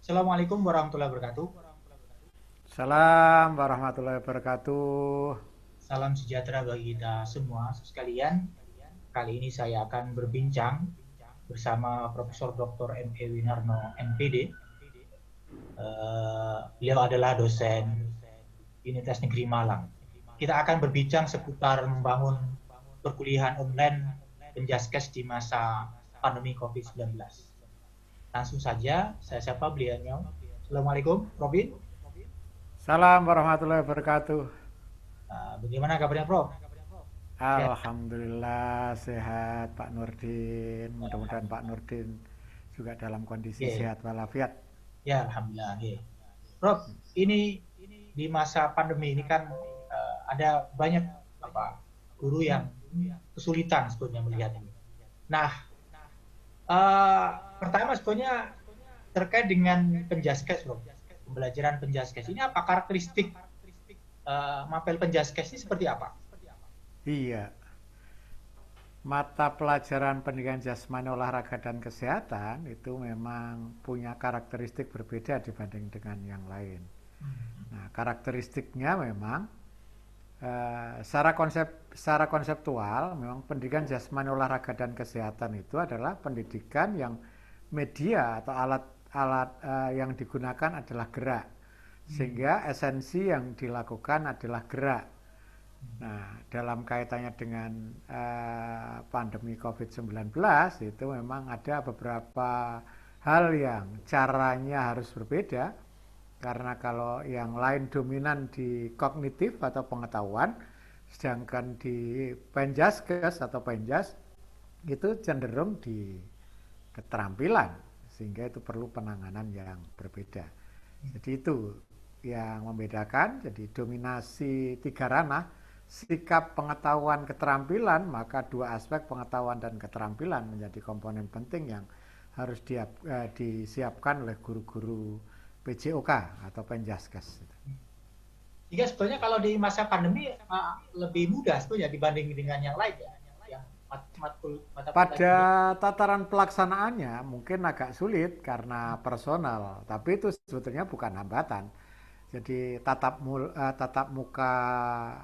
Assalamualaikum warahmatullahi wabarakatuh. Salam warahmatullahi wabarakatuh. Salam sejahtera bagi kita semua sekalian. Kali ini saya akan berbincang bersama Profesor Dr. M.E. Winarno, MPD. Beliau adalah dosen Universitas Negeri Malang. Kita akan berbincang seputar membangun perkuliahan online penjaskes di masa pandemi COVID-19. Langsung saja, saya sapa beliaunya. Assalamualaikum, Robin. Salam warahmatullahi wabarakatuh. Bagaimana kabarnya, Prof? Sehat? Alhamdulillah sehat Pak Nurdin. Mudah-mudahan Pak Nurdin juga dalam kondisi Oke. sehat walafiat. Ya, alhamdulillah. Oke. Prof, ini di masa pandemi ini kan ada banyak apa guru yang kesulitan sebetulnya melihat ini. Nah, eh, pertama sebetulnya terkait dengan penjaskes, Prof. Pembelajaran penjaskes ini apa karakteristik mapel penjaskes ini seperti apa? Iya, mata pelajaran pendidikan jasmani olahraga dan kesehatan itu memang punya karakteristik berbeda dibanding dengan yang lain. Nah, karakteristiknya memang secara konseptual memang pendidikan jasmani olahraga dan kesehatan itu adalah pendidikan yang media atau alat yang digunakan adalah gerak, Hmm. sehingga esensi yang dilakukan adalah gerak. Nah, dalam kaitannya dengan pandemi COVID-19 itu memang ada beberapa hal yang caranya harus berbeda, karena kalau yang lain dominan di kognitif atau pengetahuan, sedangkan di penjaskes atau penjas itu cenderung di keterampilan, sehingga itu perlu penanganan yang berbeda. Jadi itu yang membedakan. Jadi dominasi tiga ranah, sikap, pengetahuan, keterampilan, maka dua aspek pengetahuan dan keterampilan menjadi komponen penting yang harus disiapkan oleh guru-guru PJOK atau Penjaskes. Jika sebetulnya kalau di masa pandemi lebih mudah sebetulnya dibanding dengan yang lain ya, yang mata Pada pelajaran. tataran pelaksanaannya mungkin agak sulit karena personal, tapi itu sebetulnya bukan hambatan. Jadi tatap muka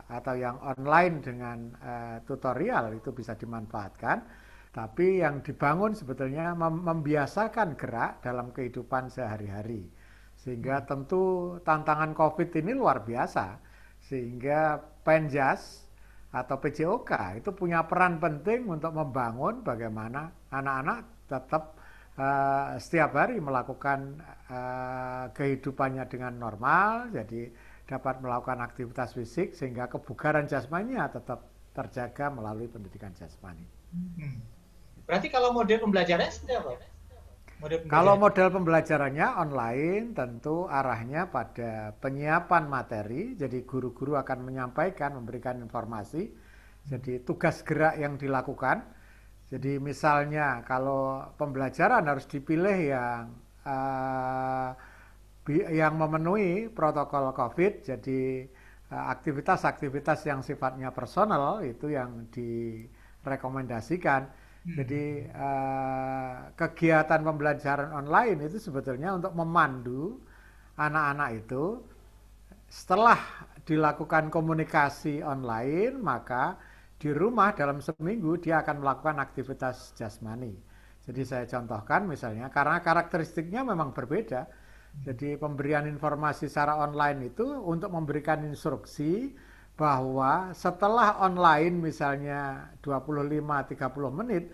atau yang online dengan tutorial itu bisa dimanfaatkan, tapi yang dibangun sebetulnya membiasakan gerak dalam kehidupan sehari-hari. Sehingga tentu tantangan COVID ini luar biasa, sehingga Penjas atau PJOK itu punya peran penting untuk membangun bagaimana anak-anak tetap setiap hari melakukan kehidupannya dengan normal, jadi dapat melakukan aktivitas fisik sehingga kebugaran jasmaninya tetap terjaga melalui pendidikan jasmani. Hmm. Berarti kalau model pembelajarannya seperti apa? Model Kalau pembelajaran. model pembelajarannya online, tentu arahnya pada penyiapan materi. Jadi guru-guru akan menyampaikan, memberikan informasi. Jadi tugas gerak yang dilakukan. Jadi misalnya kalau pembelajaran harus dipilih uh, yang memenuhi protokol COVID. Jadi aktivitas-aktivitas yang sifatnya personal itu yang direkomendasikan. Jadi Hmm. kegiatan pembelajaran online itu sebetulnya untuk memandu anak-anak itu setelah dilakukan komunikasi online, maka di rumah dalam seminggu dia akan melakukan aktivitas jasmani. Jadi saya contohkan misalnya, karena karakteristiknya memang berbeda. Jadi pemberian informasi secara online itu untuk memberikan instruksi bahwa setelah online misalnya 25-30 menit,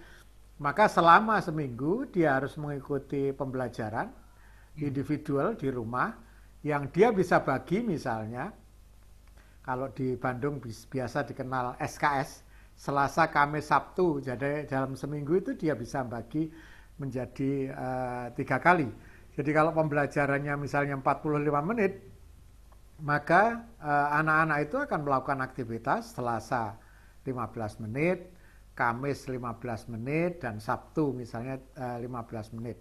maka selama seminggu dia harus mengikuti pembelajaran Hmm. individual di rumah yang dia bisa bagi, misalnya kalau di Bandung biasa dikenal SKS, Selasa, Kamis, Sabtu. Jadi dalam seminggu itu dia bisa bagi menjadi 3 kali. Jadi kalau pembelajarannya misalnya 45 menit, maka anak-anak itu akan melakukan aktivitas Selasa 15 menit, Kamis 15 menit, dan Sabtu misalnya 15 menit.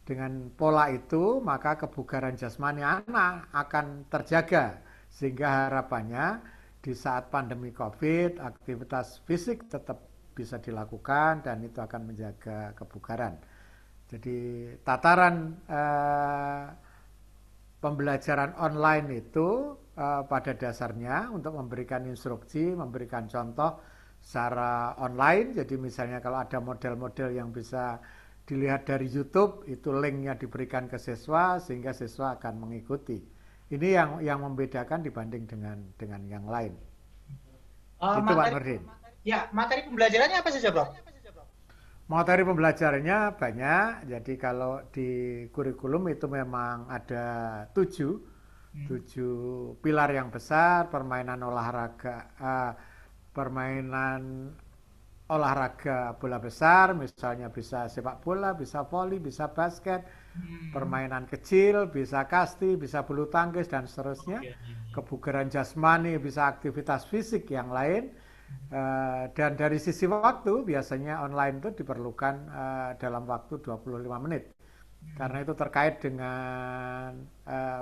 Dengan pola itu, maka kebugaran jasmani anak akan terjaga, sehingga harapannya di saat pandemi COVID, aktivitas fisik tetap bisa dilakukan dan itu akan menjaga kebugaran. Jadi tataran pembelajaran online itu pada dasarnya untuk memberikan instruksi, memberikan contoh secara online. Jadi misalnya kalau ada model-model yang bisa dilihat dari YouTube, itu linknya diberikan ke siswa sehingga siswa akan mengikuti. Ini yang membedakan dibanding dengan yang lain. Itu Pak Nurdin. Ya, materi pembelajarannya apa saja, Bro? Materi pembelajarannya banyak. Jadi kalau di kurikulum itu memang ada 7 pilar yang besar: permainan olahraga bola besar, misalnya bisa sepak bola, bisa voli, bisa basket, permainan kecil, bisa kasti, bisa bulu tangkis dan seterusnya. Kebugaran jasmani, bisa aktivitas fisik yang lain. Dan dari sisi waktu biasanya online itu diperlukan dalam waktu 25 menit. Karena itu terkait dengan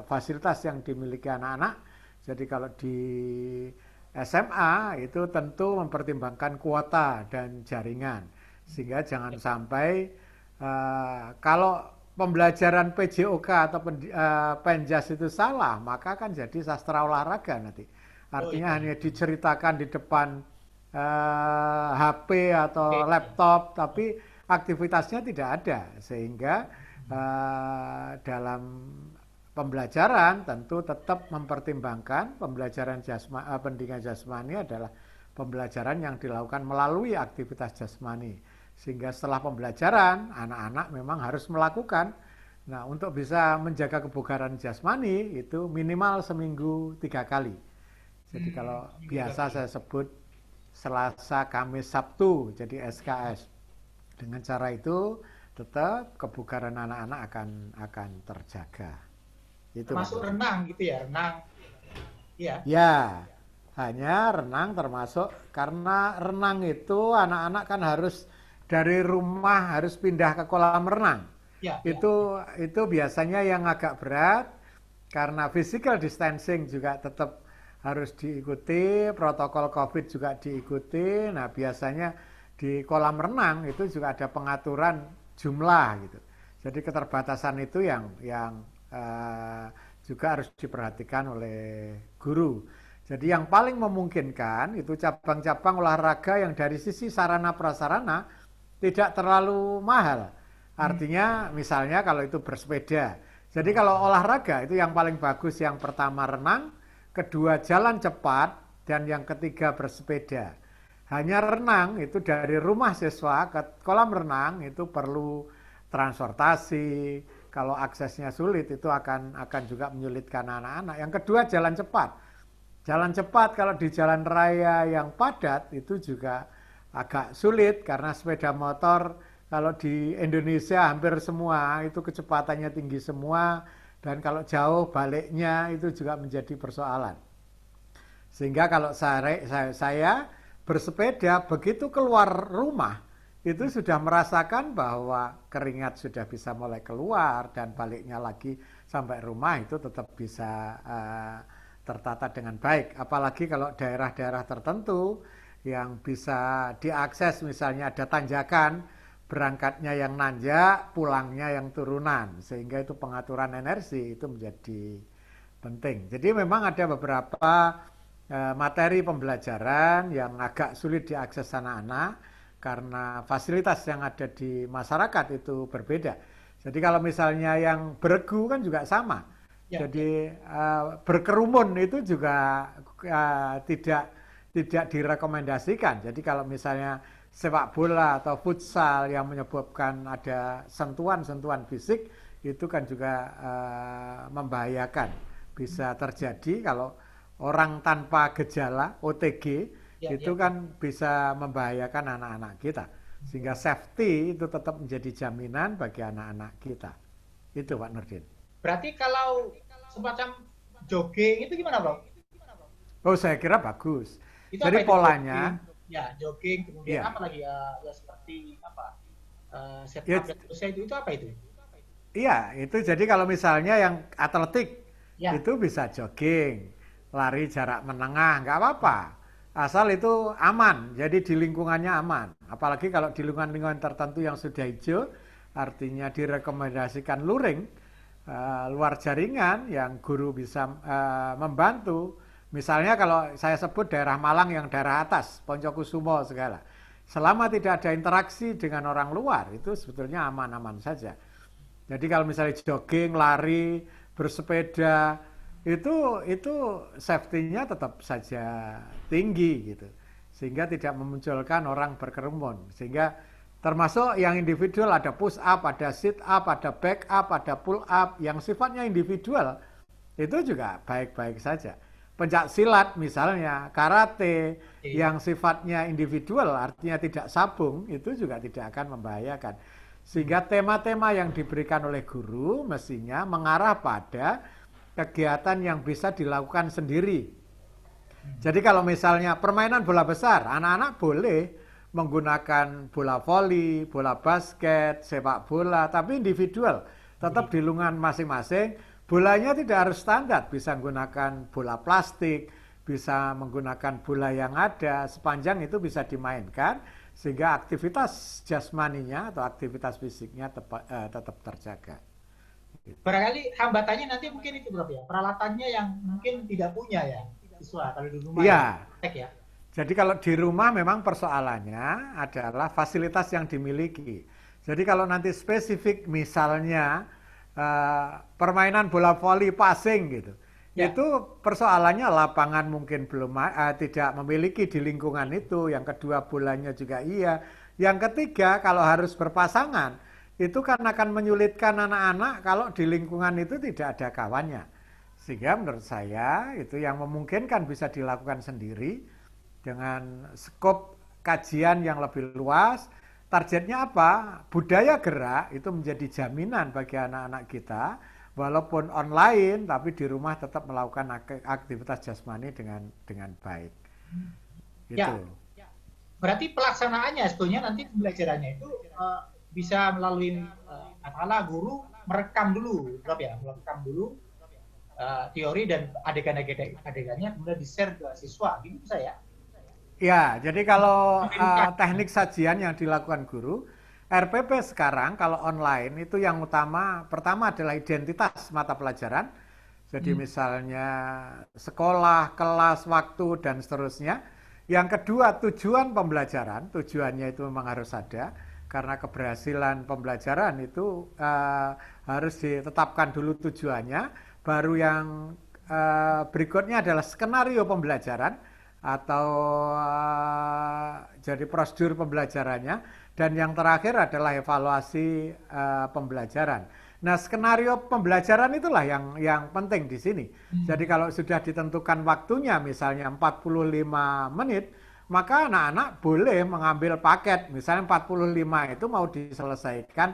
fasilitas yang dimiliki anak-anak. Jadi kalau di SMA itu tentu mempertimbangkan kuota dan jaringan. Sehingga jangan sampai kalau pembelajaran PJOK atau Penjas itu salah, maka kan jadi sastra olahraga nanti. Artinya hanya diceritakan di depan HP atau laptop, tapi aktivitasnya tidak ada. Sehingga dalam pembelajaran tentu tetap mempertimbangkan pembelajaran pendidikan jasmani adalah pembelajaran yang dilakukan melalui aktivitas jasmani. Sehingga setelah pembelajaran anak-anak memang harus melakukan. Nah, untuk bisa menjaga kebugaran jasmani itu minimal seminggu 3 kali. Jadi kalau biasa saya sebut Selasa, Kamis, Sabtu, jadi SKS. Dengan cara itu tetap kebugaran anak-anak akan terjaga. Itu termasuk renang gitu ya, renang. Ya. Ya, hanya renang termasuk karena renang itu anak-anak kan harus dari rumah harus pindah ke kolam renang. Ya, itu biasanya yang agak berat karena physical distancing juga tetap harus diikuti, protokol COVID juga diikuti. Nah, biasanya di kolam renang itu juga ada pengaturan jumlah gitu. Jadi keterbatasan itu yang juga harus diperhatikan oleh guru. Jadi yang paling memungkinkan itu cabang-cabang olahraga yang dari sisi sarana prasarana tidak terlalu mahal. Artinya misalnya kalau itu bersepeda. Jadi kalau olahraga itu yang paling bagus yang pertama renang, kedua jalan cepat, dan yang ketiga bersepeda. Hanya renang itu dari rumah siswa ke kolam renang itu perlu transportasi. Kalau aksesnya sulit itu akan juga menyulitkan anak-anak. Yang kedua jalan cepat. Jalan cepat kalau di jalan raya yang padat itu juga agak sulit karena sepeda motor kalau di Indonesia hampir semua itu kecepatannya tinggi semua, dan kalau jauh baliknya itu juga menjadi persoalan. Sehingga kalau saya bersepeda begitu keluar rumah itu sudah merasakan bahwa keringat sudah bisa mulai keluar dan baliknya lagi sampai rumah itu tetap bisa tertata dengan baik. Apalagi kalau daerah-daerah tertentu yang bisa diakses, misalnya ada tanjakan, berangkatnya yang nanjak, pulangnya yang turunan, sehingga itu pengaturan energi itu menjadi penting. Jadi memang ada beberapa materi pembelajaran yang agak sulit diakses anak-anak karena fasilitas yang ada di masyarakat itu berbeda. Jadi kalau misalnya yang beregu kan juga sama. Ya. Jadi berkerumun itu juga tidak direkomendasikan. Jadi kalau misalnya sepak bola atau futsal yang menyebabkan ada sentuhan-sentuhan fisik itu kan juga membahayakan. Bisa terjadi kalau orang tanpa gejala OTG itu kan bisa membahayakan anak-anak kita. Sehingga safety itu tetap menjadi jaminan bagi anak-anak kita. Itu Pak Nurdin. Berarti kalau semacam jogging itu gimana, Bro? Oh, saya kira bagus. Itu jadi polanya jogging kemudian apa lagi ya seperti apa? Set up dan terusnya itu apa itu? Iya, itu jadi kalau misalnya yang atletik itu bisa jogging, lari jarak menengah, nggak apa-apa. Asal itu aman, jadi di lingkungannya aman. Apalagi kalau di lingkungan-lingkungan tertentu yang sudah hijau, artinya direkomendasikan luring, luar jaringan yang guru bisa membantu. Misalnya kalau saya sebut daerah Malang yang daerah atas, Poncokusumo segala. Selama tidak ada interaksi dengan orang luar, itu sebetulnya aman-aman saja. Jadi kalau misalnya jogging, lari, bersepeda, itu safety-nya tetap saja tinggi gitu. Sehingga tidak memunculkan orang berkerumun. Sehingga termasuk yang individual ada push up, ada sit up, ada back up, ada pull up. Yang sifatnya individual itu juga baik-baik saja. Pencak silat misalnya, karate yang sifatnya individual artinya tidak sabung itu juga tidak akan membahayakan. Sehingga tema-tema yang diberikan oleh guru mestinya mengarah pada kegiatan yang bisa dilakukan sendiri. Jadi kalau misalnya permainan bola besar, anak-anak boleh menggunakan bola voli, bola basket, sepak bola, tapi individual, tetap di lingkungan masing-masing. Bolanya tidak harus standar, bisa menggunakan bola plastik, bisa menggunakan bola yang ada, sepanjang itu bisa dimainkan, sehingga aktivitas jasmaninya atau aktivitas fisiknya tetap terjaga. Barangkali hambatannya nanti mungkin itu berapa ya? Peralatannya yang mungkin tidak punya ya, siswa kalau di rumah Iya. ya. Jadi kalau di rumah memang persoalannya adalah fasilitas yang dimiliki. Jadi kalau nanti spesifik misalnya permainan bola voli passing gitu. Ya. Itu persoalannya lapangan mungkin belum tidak memiliki di lingkungan itu. Yang kedua bolanya juga iya. Yang ketiga kalau harus berpasangan itu kan akan menyulitkan anak-anak kalau di lingkungan itu tidak ada kawannya. Sehingga menurut saya itu yang memungkinkan bisa dilakukan sendiri dengan skop kajian yang lebih luas. Targetnya apa? Budaya gerak itu menjadi jaminan bagi anak-anak kita, walaupun online, tapi di rumah tetap melakukan aktivitas jasmani dengan baik. Ya, berarti pelaksanaannya sebetulnya nanti pembelajarannya itu bisa melalui katakanlah guru merekam dulu, merekam dulu teori dan adegan-adegannya kemudian di-share ke siswa, gitu bisa ya? Ya, jadi kalau teknik sajian yang dilakukan guru, RPP sekarang kalau online itu yang utama, pertama adalah identitas mata pelajaran. Jadi misalnya sekolah, kelas, waktu, dan seterusnya. Yang kedua tujuan pembelajaran, tujuannya itu memang harus ada, karena keberhasilan pembelajaran itu harus ditetapkan dulu tujuannya. Baru yang berikutnya adalah skenario pembelajaran, atau jadi prosedur pembelajarannya, dan yang terakhir adalah evaluasi pembelajaran. Nah, skenario pembelajaran itulah yang penting di sini. Jadi kalau sudah ditentukan waktunya misalnya 45 menit, maka anak-anak boleh mengambil paket. Misalnya 45 itu mau diselesaikan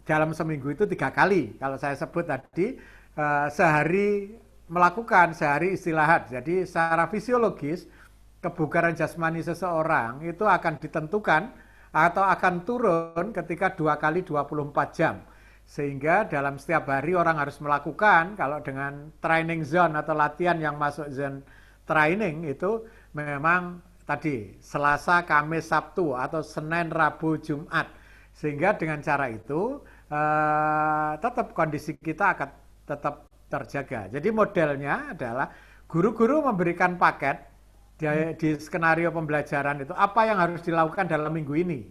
dalam seminggu itu 3 kali. Kalau saya sebut tadi sehari melakukan, sehari istirahat. Jadi secara fisiologis kebugaran jasmani seseorang itu akan ditentukan atau akan turun ketika 2 kali 24 jam. Sehingga dalam setiap hari orang harus melakukan, kalau dengan training zone atau latihan yang masuk zone training itu memang tadi Selasa, Kamis, Sabtu atau Senin, Rabu, Jumat. Sehingga dengan cara itu tetap kondisi kita akan tetap terjaga. Jadi modelnya adalah guru-guru memberikan paket di skenario pembelajaran itu apa yang harus dilakukan dalam minggu ini.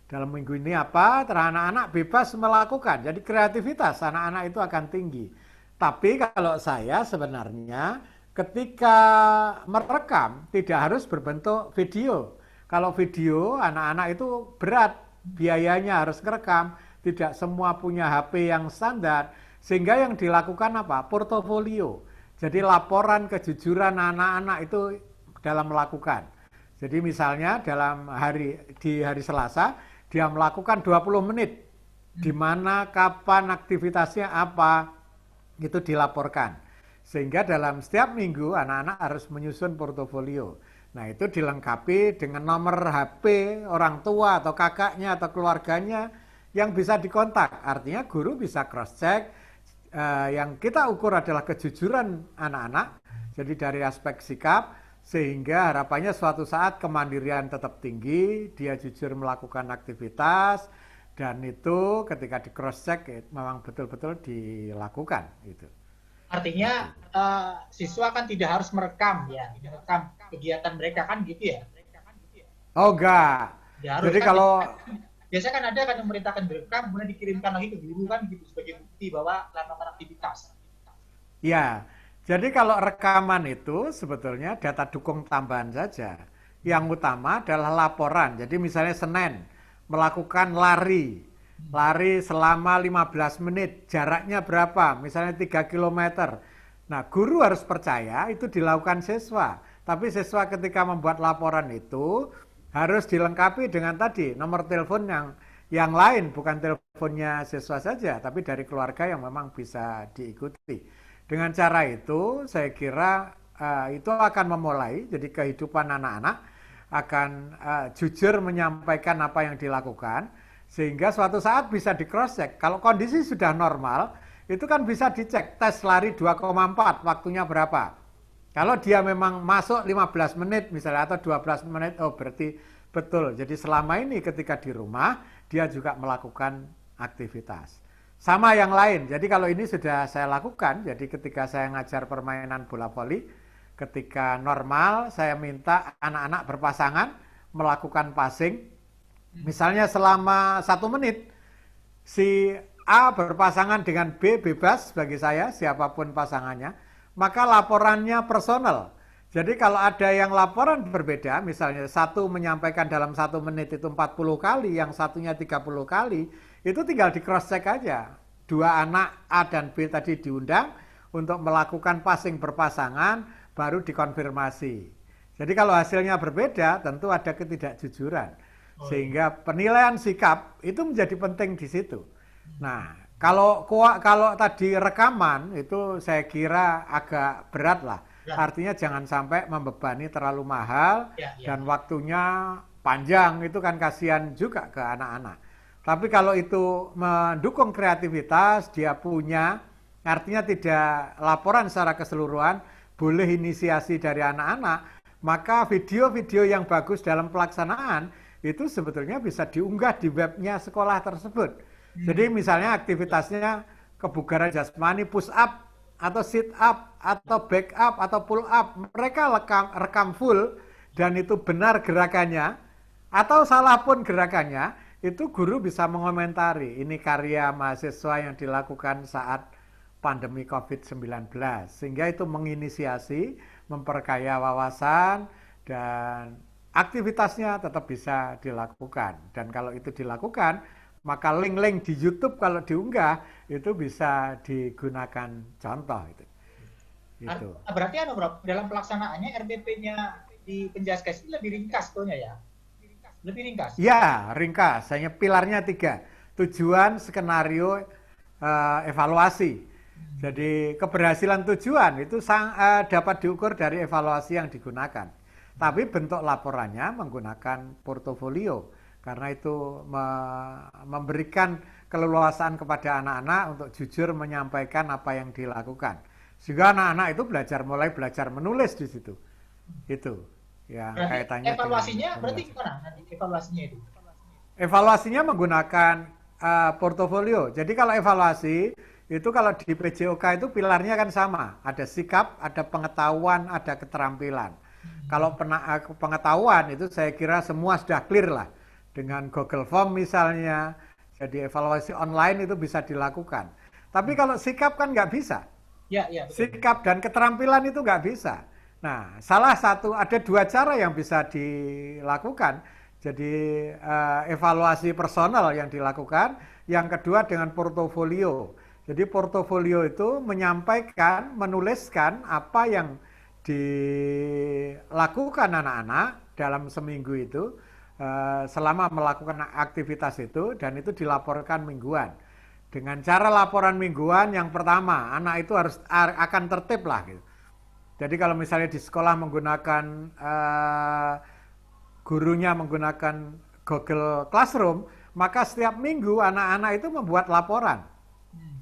Dalam minggu ini apa? Anak-anak bebas melakukan. Jadi kreativitas anak-anak itu akan tinggi. Tapi kalau saya sebenarnya ketika merekam tidak harus berbentuk video. Kalau video anak-anak itu berat, biayanya harus merekam. Tidak semua punya HP yang standar. Sehingga yang dilakukan apa? Portofolio. Jadi laporan kejujuran anak-anak itu dalam melakukan. Jadi misalnya di hari Selasa dia melakukan 20 menit. Di mana, kapan, aktivitasnya apa, itu dilaporkan. Sehingga dalam setiap minggu anak-anak harus menyusun portofolio. Nah, itu dilengkapi dengan nomor HP orang tua atau kakaknya atau keluarganya yang bisa dikontak. Artinya guru bisa cross check. Yang kita ukur adalah kejujuran anak-anak, jadi dari aspek sikap, sehingga harapannya suatu saat kemandirian tetap tinggi, dia jujur melakukan aktivitas, Dan itu ketika di cross check memang betul-betul dilakukan itu. Artinya siswa kan tidak harus merekam kegiatan mereka kan gitu ya? Oh enggak. Ya harus Jadi kan. kalau Biasanya kan ada kan yang memerintahkan direkam kemudian dikirimkan lagi ke guru kan gitu sebagai bukti bahwa melakukan aktivitas. ya, jadi kalau rekaman itu sebetulnya data dukung tambahan saja. Yang utama adalah laporan. Jadi misalnya Senin melakukan lari selama 15 menit, jaraknya berapa? Misalnya 3 kilometer. Nah, guru harus percaya itu dilakukan siswa. Tapi siswa ketika membuat laporan itu harus dilengkapi dengan tadi nomor telepon yang lain, bukan teleponnya siswa saja, tapi dari keluarga yang memang bisa diikuti. Dengan cara itu, saya kira itu akan memulai, jadi kehidupan anak-anak akan jujur menyampaikan apa yang dilakukan, sehingga suatu saat bisa di cross check. Kalau kondisi sudah normal, itu kan bisa dicek tes lari 2,4, waktunya berapa. Kalau dia memang masuk 15 menit misalnya atau 12 menit, oh berarti betul. Jadi selama ini ketika di rumah, dia juga melakukan aktivitas. Sama yang lain, jadi kalau ini sudah saya lakukan, jadi ketika saya ngajar permainan bola voli, ketika normal saya minta anak-anak berpasangan melakukan passing, misalnya selama 1 menit, si A berpasangan dengan B bebas bagi saya, siapapun pasangannya, maka laporannya personal. Jadi kalau ada yang laporan berbeda, misalnya satu menyampaikan dalam 1 menit itu 40 kali, yang satunya 30 kali, itu tinggal di cross check aja. Dua anak A dan B tadi diundang untuk melakukan passing berpasangan, baru dikonfirmasi. Jadi kalau hasilnya berbeda, tentu ada ketidakjujuran. Sehingga penilaian sikap itu menjadi penting di situ. Nah, kalau tadi rekaman itu saya kira agak berat lah. Artinya jangan sampai membebani terlalu mahal dan waktunya panjang, itu kan kasihan juga ke anak-anak. Tapi kalau itu mendukung kreativitas, dia punya, artinya tidak laporan secara keseluruhan, boleh inisiasi dari anak-anak, maka video-video yang bagus dalam pelaksanaan itu sebetulnya bisa diunggah di webnya sekolah tersebut. Jadi misalnya aktivitasnya kebugaran jasmani, push up atau sit up atau back up atau pull up, mereka rekam full dan itu benar gerakannya atau salah pun gerakannya, itu guru bisa mengomentari ini karya mahasiswa yang dilakukan saat pandemi COVID-19, sehingga itu menginisiasi, memperkaya wawasan dan aktivitasnya tetap bisa dilakukan. Dan kalau itu dilakukan, maka link-link di YouTube kalau diunggah itu bisa digunakan contoh itu. Berarti dalam pelaksanaannya RDP-nya di Penjaskes ini lebih ringkas tuhnya ya? Lebih ringkas? Ya, ringkas. Hanya pilarnya 3. Tujuan, skenario, evaluasi. Jadi keberhasilan tujuan itu dapat diukur dari evaluasi yang digunakan. Tapi bentuk laporannya menggunakan portofolio. Karena itu memberikan keleluasaan kepada anak-anak untuk jujur menyampaikan apa yang dilakukan. Sehingga anak-anak itu mulai belajar menulis di situ. Itu yang kaitannya. Evaluasinya berarti gimana nanti evaluasinya itu? Evaluasinya menggunakan portofolio. Jadi kalau evaluasi itu kalau di PJOK itu pilarnya kan sama. Ada sikap, ada pengetahuan, ada keterampilan. Kalau pengetahuan itu saya kira semua sudah clear lah. Dengan Google Form misalnya, jadi evaluasi online itu bisa dilakukan. Tapi kalau sikap kan nggak bisa. Sikap dan keterampilan itu nggak bisa. Nah, ada 2 cara yang bisa dilakukan. Jadi evaluasi personal yang dilakukan, yang kedua dengan portofolio. Jadi portofolio itu menyampaikan, menuliskan apa yang dilakukan anak-anak dalam seminggu itu, selama melakukan aktivitas itu, dan itu dilaporkan mingguan. Dengan cara laporan mingguan, yang pertama anak itu akan tertib lah gitu. Jadi kalau misalnya di sekolah menggunakan gurunya menggunakan Google Classroom, maka setiap minggu anak-anak itu membuat laporan.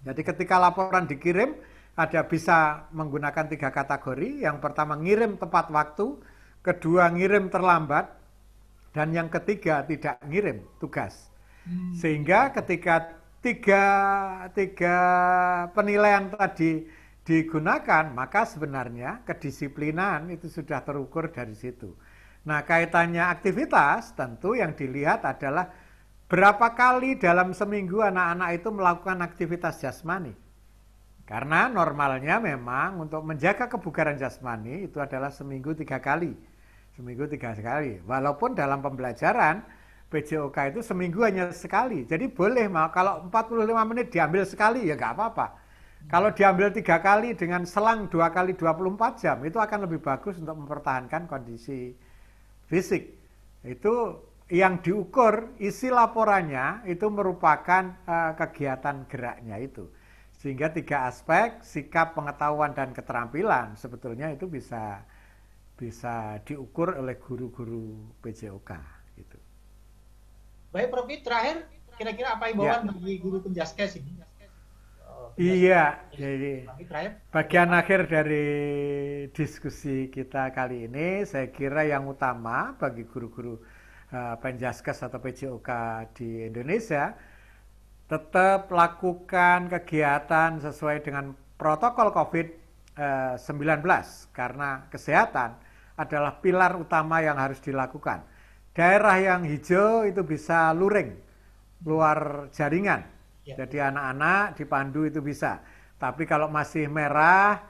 Jadi ketika laporan dikirim, ada bisa menggunakan 3 kategori. Yang pertama ngirim tepat waktu, kedua ngirim terlambat, dan yang ketiga tidak ngirim tugas. Sehingga ketika tiga penilaian tadi digunakan, maka sebenarnya kedisiplinan itu sudah terukur dari situ. Nah, kaitannya aktivitas, tentu yang dilihat adalah berapa kali dalam seminggu anak-anak itu melakukan aktivitas jasmani. Karena normalnya memang untuk menjaga kebugaran jasmani itu adalah seminggu 3 kali. Seminggu 3 kali. Walaupun dalam pembelajaran PJOK itu seminggu hanya sekali. Jadi boleh, kalau 45 menit diambil sekali ya nggak apa-apa. Kalau diambil 3 kali dengan selang 2 kali 24 jam, itu akan lebih bagus untuk mempertahankan kondisi fisik. Itu yang diukur, isi laporannya itu merupakan kegiatan geraknya itu. Sehingga 3 aspek, sikap, pengetahuan, dan keterampilan, sebetulnya itu bisa diukur oleh guru-guru PJOK. Gitu. Baik, Prof. Terakhir, kira-kira apa imbauan bagi guru penjaskes ini? Iya, jadi bagian akhir dari diskusi kita kali ini, saya kira yang utama bagi guru-guru penjaskes atau PJOK di Indonesia, tetap lakukan kegiatan sesuai dengan protokol COVID-19, karena kesehatan adalah pilar utama yang harus dilakukan. Daerah yang hijau itu bisa luring, luar jaringan. Jadi anak-anak dipandu itu bisa. Tapi kalau masih merah,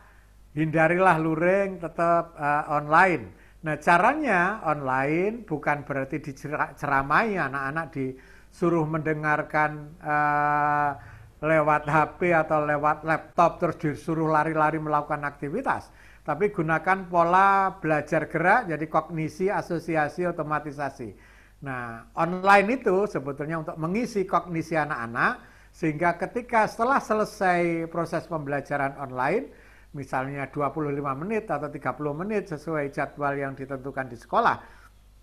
hindarilah luring, tetap online. Nah, caranya online bukan berarti diceramai anak-anak disuruh mendengarkan lewat HP atau lewat laptop terus disuruh lari-lari melakukan aktivitas. Tapi gunakan pola belajar gerak, jadi kognisi, asosiasi, otomatisasi. Nah, online itu sebetulnya untuk mengisi kognisi anak-anak, sehingga ketika setelah selesai proses pembelajaran online, misalnya 25 menit atau 30 menit sesuai jadwal yang ditentukan di sekolah,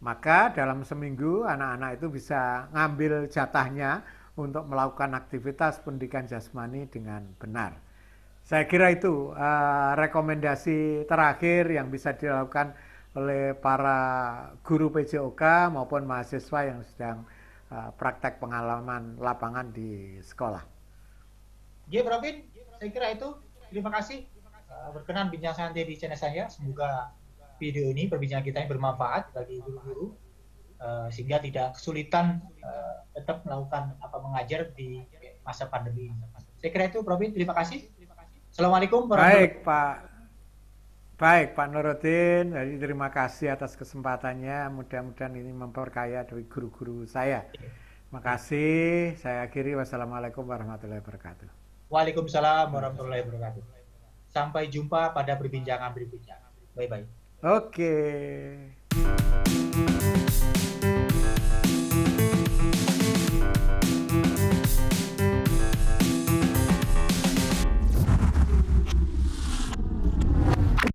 maka dalam seminggu anak-anak itu bisa ngambil jatahnya untuk melakukan aktivitas pendidikan jasmani dengan benar. Saya kira itu rekomendasi terakhir yang bisa dilakukan oleh para guru PJOK maupun mahasiswa yang sedang praktek pengalaman lapangan di sekolah. Ya, Prof. Saya kira itu. Terima kasih berkenan bincang santai di channel saya. Semoga video ini, perbincangan kita ini bermanfaat bagi guru-guru sehingga tidak kesulitan tetap melakukan mengajar di masa pandemi. Saya kira itu, Prof. Terima kasih. Assalamualaikum warahmatullahi wabarakatuh. Baik, Pak Nuruddin, jadi terima kasih atas kesempatannya. Mudah-mudahan ini memperkaya dari guru-guru saya. Terima kasih. Saya akhiri. Wassalamualaikum warahmatullahi wabarakatuh. Waalaikumsalam warahmatullahi wabarakatuh. Sampai jumpa pada perbincangan berikutnya. Bye-bye. Oke.